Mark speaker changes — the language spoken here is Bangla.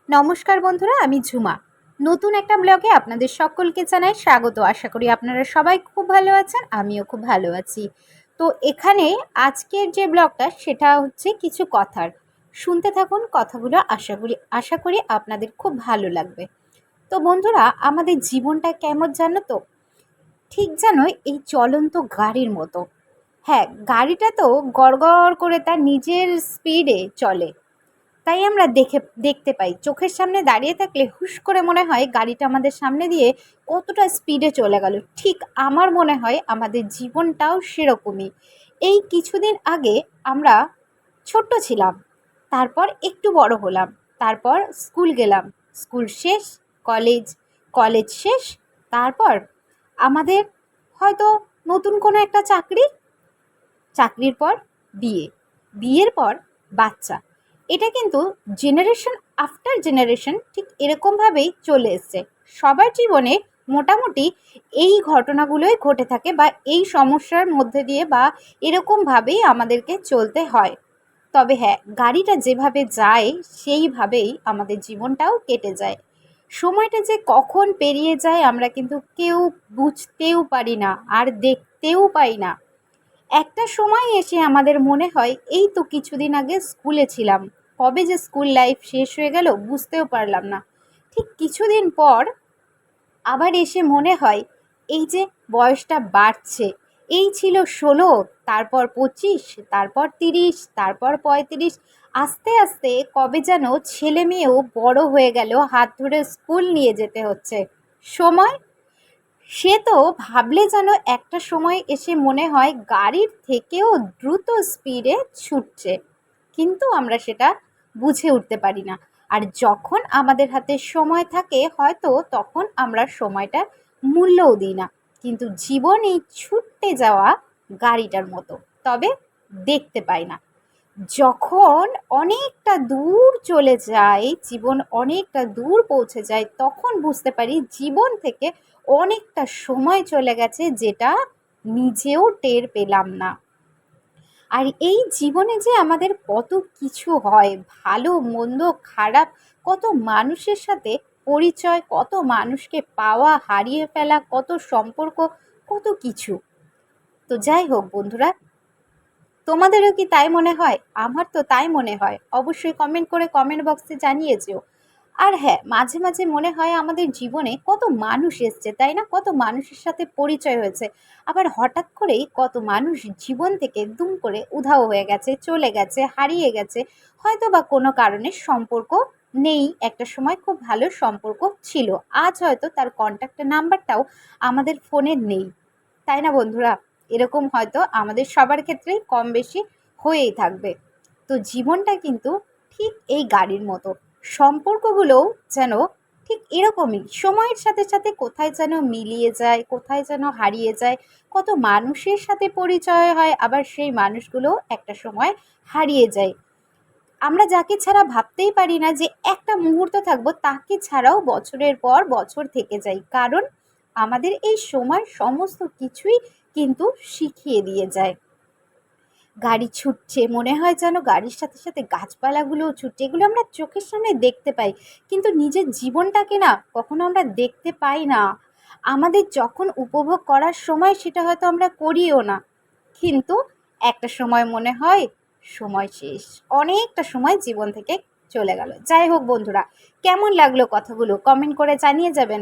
Speaker 1: নমস্কার বন্ধুরা, আমি ঝুমা। নতুন একটা ব্লগে আপনাদের সকলকে জানাই স্বাগত। আশা করি আপনারা সবাই খুব ভালো আছেন, আমিও খুব ভালো আছি। তো এখানে আজকের যে ব্লগটা সেটা হচ্ছে কিছু কথার। শুনতে থাকুন কথাগুলো, আশা করি আপনাদের খুব ভালো লাগবে। তো বন্ধুরা, আমাদের জীবনটা কেমন জানো তো? ঠিক যেন এই চলন্ত গাড়ির মতো। হ্যাঁ, গাড়িটা তো গড়গড় করে তার নিজের স্পিডে চলে, তাই আমরা দেখতে পাই। চোখের সামনে দাঁড়িয়ে থাকলে হুশ করে মনে হয় গাড়িটা আমাদের সামনে দিয়ে কতটা স্পিডে চলে গেল। ঠিক আমার মনে হয় আমাদের জীবনটাও সেরকমই। এই কিছুদিন আগে আমরা ছোট্ট ছিলাম, তারপর একটু বড় হলাম, তারপর স্কুল গেলাম, স্কুল শেষ, কলেজ, কলেজ শেষ, তারপর আমাদের হয়তো নতুন কোনো একটা চাকরি, চাকরির পর বিয়ে, বিয়ের পর বাচ্চা। এটা কিন্তু জেনারেশন আফটার জেনারেশন ঠিক এরকমভাবেই চলে এসছে। সবার জীবনে মোটামুটি এই ঘটনাগুলোই ঘটে থাকে, বা এই সমস্যার মধ্যে দিয়ে বা এরকমভাবেই আমাদেরকে চলতে হয়। তবে হ্যাঁ, গাড়িটা যেভাবে যায় সেইভাবেই আমাদের জীবনটাও কেটে যায়। সময়টা যে কখন পেরিয়ে যায় আমরা কিন্তু কেউ বুঝতেও পারি না, আর দেখতেও পাই না। একটা সময় এসে আমাদের মনে হয় এই তো কিছুদিন আগে স্কুলে ছিলাম, কবে যে স্কুল লাইফ শেষ হয়ে গেল বুঝতেও পারলাম না। ঠিক কিছুদিন পর আবার এসে মনে হয় এই যে বয়সটা বাড়ছে, এই ছিল 16, তারপর 25, তারপর 30, তারপর 35, আস্তে আস্তে কবে যেন ছেলে মেয়েও বড় হয়ে গেল, হাত ধরে স্কুল নিয়ে যেতে হচ্ছে। সময়, সে তো ভাবলে যেন একটা সময় এসে মনে হয় গাড়ির থেকেও দ্রুত স্পিডে ছুটছে, কিন্তু আমরা সেটা বুঝে উঠতে পারি না। আর যখন আমাদের হাতে সময় থাকে হয়তো তখন আমরা সময়টার মূল্যও দিই না। কিন্তু জীবন এই ছুটতে যাওয়া গাড়িটার মতো, তবে দেখতে পাই না। যখন অনেকটা দূর চলে যায়, জীবন অনেকটা দূর পৌঁছে যায়, তখন বুঝতে পারি জীবন থেকে অনেকটা সময় চলে গেছে, যেটা নিজেও টের পেলাম না। আর এই জীবনে যে আমাদের কত কিছু হয়, ভালো মন্দ খারাপ, কত মানুষের সাথে পরিচয়, কত মানুষকে পাওয়া, হারিয়ে ফেলা, কত সম্পর্ক, কত কিছু। তো যাই হোক বন্ধুরা, তোমাদেরও কি তাই মনে হয়? আমার তো তাই মনে হয়। অবশ্যই কমেন্ট করে কমেন্ট বক্সে জানিয়ে যেও। আর হ্যাঁ, মাঝে মাঝে মনে হয় আমাদের জীবনে কত মানুষ এসছে, তাই না? কত মানুষের সাথে পরিচয় হয়েছে, আবার হঠাৎ করেই কত মানুষ জীবন থেকে দুম করে উধাও হয়ে গেছে, চলে গেছে, হারিয়ে গেছে। হয়তো বা কোনো কারণে সম্পর্ক নেই, একটা সময় খুব ভালো সম্পর্ক ছিল, আজ হয়তো তার কন্ট্যাক্ট নাম্বারটাও আমাদের ফোনে নেই। তাই না বন্ধুরা? এরকম হয়তো আমাদের সবার ক্ষেত্রেই কম বেশি হয়েই থাকবে। তো জীবনটা কিন্তু ঠিক এই গাড়ির মতো, সম্পর্কগুলোও যেন ঠিক এরকমই সময়ের সাথে সাথে কোথায় যেন মিলিয়ে যায়, কোথায় যেন হারিয়ে যায়। কত মানুষের সাথে পরিচয় হয়, আবার সেই মানুষগুলো একটা সময় হারিয়ে যায়। আমরা যাকে ছাড়া ভাবতেই পারি না যে একটা মুহূর্ত থাকবো, তাকে ছাড়াও বছরের পর বছর থেকে যাই, কারণ আমাদের এই সময় সমস্ত কিছুই কিন্তু শিখিয়ে দিয়ে যায়। গাড়ি ছুটছে, মনে হয় যেন গাড়ির সাথে সাথে গাছপালাগুলোও ছুটছে, এগুলো আমরা চোখের সামনে দেখতে পাই, কিন্তু নিজের জীবনটাকে না কখনো আমরা দেখতে পাই না। আমাদের যখন উপভোগ করার সময় সেটা হয়তো আমরা করিও না, কিন্তু একটা সময় মনে হয় সময় শেষ, অনেকটা সময় জীবন থেকে চলে গেল। যাই হোক বন্ধুরা, কেমন লাগলো কথাগুলো কমেন্ট করে জানিয়ে যাবেন।